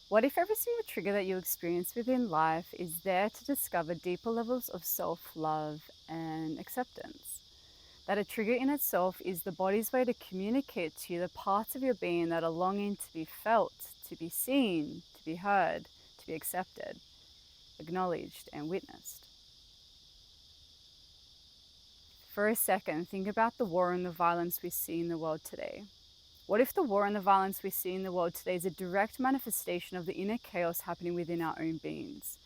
What if every single trigger that you experience within life is there to discover deeper levels of self-love and acceptance? That a trigger in itself is the body's way to communicate to you the parts of your being that are longing to be felt, to be seen, to be heard, to be accepted, acknowledged, and witnessed. For a second, think about the war and the violence we see in the world today. What if the war and the violence we see in the world today is a direct manifestation of the inner chaos happening within our own beings?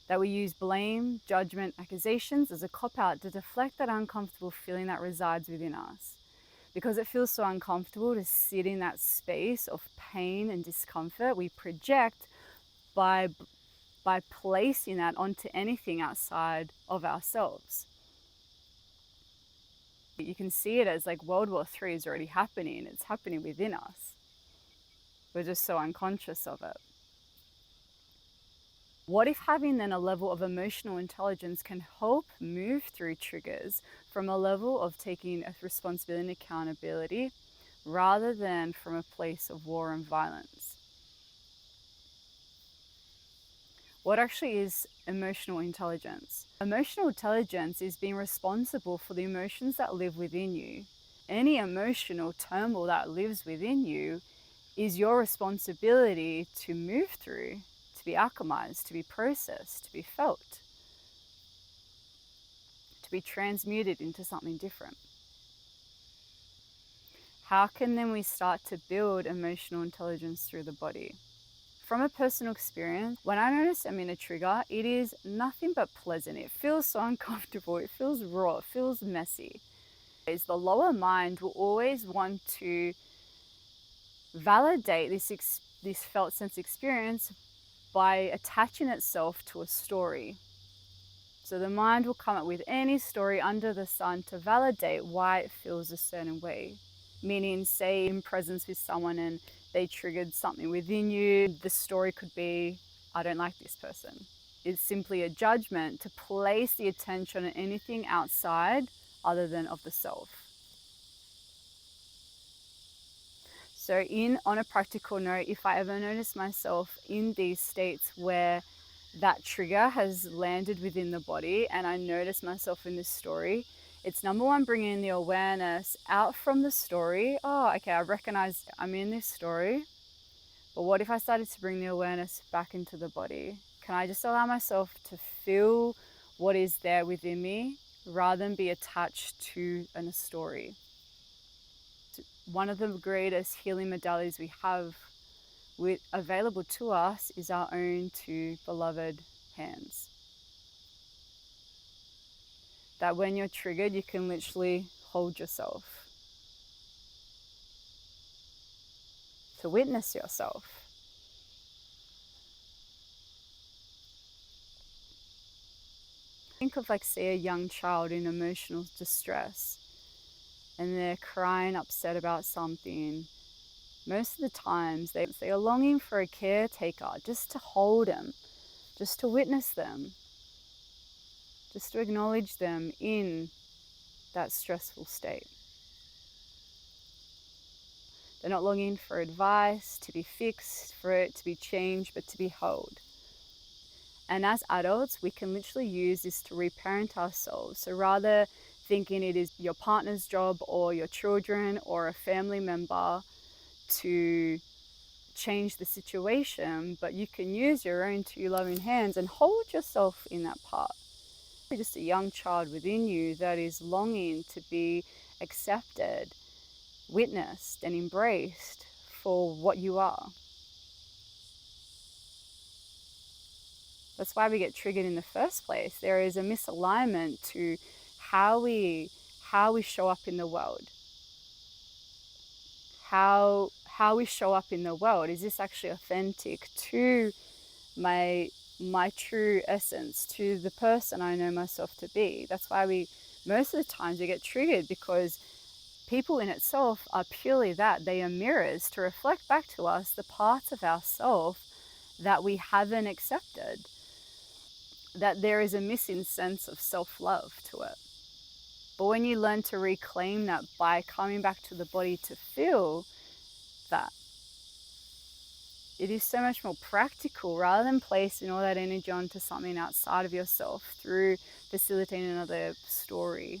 That we use blame, judgment, accusations as a cop-out to deflect that uncomfortable feeling that resides within us. Because it feels so uncomfortable to sit in that space of pain and discomfort, we project by placing that onto anything outside of ourselves. You can see it as like World War III is already happening. It's happening within us. We're just so unconscious of it. What if having then a level of emotional intelligence can help move through triggers from a level of taking a responsibility and accountability rather than from a place of war and violence? What actually is emotional intelligence? Emotional intelligence is being responsible for the emotions that live within you. Any emotional turmoil that lives within you is your responsibility to move through, to be alchemized, to be processed, to be felt, to be transmuted into something different. How can then we start to build emotional intelligence through the body? From a personal experience, when I notice I'm in a trigger, it is nothing but pleasant. It feels so uncomfortable, it feels raw, it feels messy. The lower mind will always want to validate this felt sense experience by attaching itself to a story. So the mind will come up with any story under the sun to validate why it feels a certain way. Meaning, say in presence with someone and they triggered something within you, the story could be, I don't like this person. It's simply a judgment to place the attention on anything outside other than of the self. So on a practical note, if I ever notice myself in these states where that trigger has landed within the body and I notice myself in this story, it's number one, bringing the awareness out from the story. Oh, okay, I recognize I'm in this story, but what if I started to bring the awareness back into the body? Can I just allow myself to feel what is there within me rather than be attached to a story? One of the greatest healing modalities we have available to us is our own two beloved hands. That when you're triggered, you can literally hold yourself, to witness yourself. Think of, like, say, a young child in emotional distress and they're crying upset about something. Most of the times they are longing for a caretaker just to hold them, just to witness them, just to acknowledge them in that stressful state. They're not longing for advice, to be fixed, for it to be changed, but to be held. And as adults, we can literally use this to reparent ourselves. So rather thinking it is your partner's job or your children or a family member to change the situation, but you can use your own two loving hands and hold yourself in that part. Just a young child within you that is longing to be accepted, witnessed, and embraced for what you are. That's why we get triggered in the first place. There is a misalignment to how we show up in the world. How we show up in the world, is this actually authentic to my true essence, to the person I know myself to be? That's why most of the times we get triggered, because people in itself are purely that. They are mirrors to reflect back to us the parts of ourself that we haven't accepted, that there is a missing sense of self-love to it. But when you learn to reclaim that by coming back to the body to feel that, it is so much more practical rather than placing all that energy onto something outside of yourself through facilitating another story.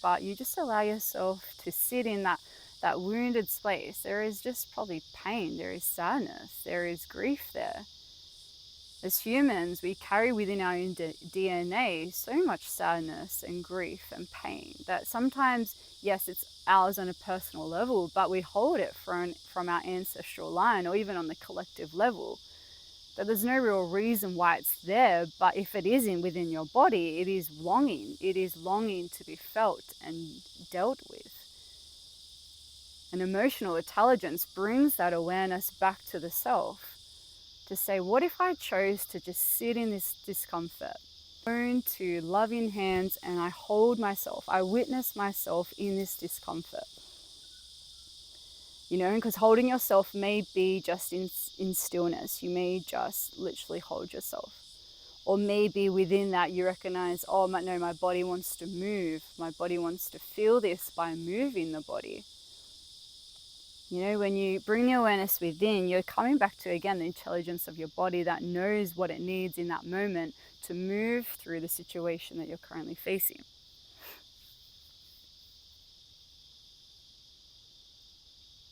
But you just allow yourself to sit in that wounded space. There is just probably pain, there is sadness, there is grief there. As humans, we carry within our own DNA so much sadness and grief and pain that sometimes, yes, it's ours on a personal level, but we hold it from our ancestral line or even on the collective level. That there's no real reason why it's there, but if it isn't within your body, it is longing. It is longing to be felt and dealt with. And emotional intelligence brings that awareness back to the self to say, what if I chose to just sit in this discomfort? Turn to loving hands and I hold myself. I witness myself in this discomfort. You know, because holding yourself may be just in stillness. You may just literally hold yourself. Or maybe within that you recognize, oh, no, my body wants to move. My body wants to feel this by moving the body. You know, when you bring the awareness within, you're coming back to, again, the intelligence of your body that knows what it needs in that moment to move through the situation that you're currently facing.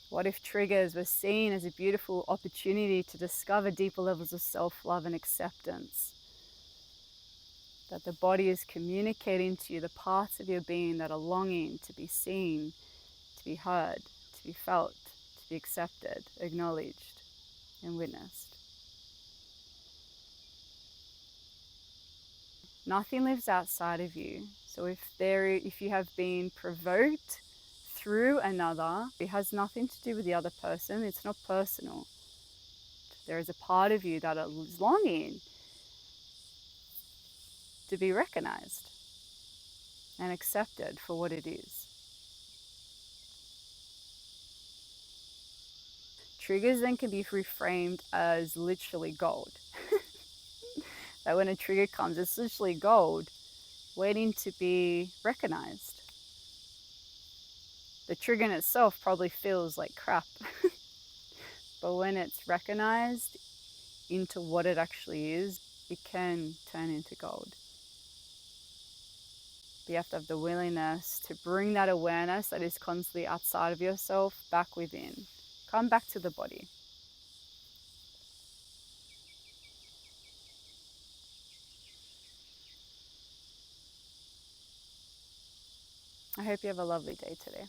What if triggers were seen as a beautiful opportunity to discover deeper levels of self-love and acceptance? That the body is communicating to you the parts of your being that are longing to be seen, to be heard, to be felt, to be accepted, acknowledged, and witnessed. Nothing lives outside of you. So if you have been provoked through another, it has nothing to do with the other person. It's not personal. There is a part of you that is longing to be recognized and accepted for what it is. Triggers then can be reframed as literally gold. That when a trigger comes, it's literally gold waiting to be recognized. The trigger in itself probably feels like crap. But when it's recognized into what it actually is, it can turn into gold. But you have to have the willingness to bring that awareness that is constantly outside of yourself back within. Come back to the body. I hope you have a lovely day today.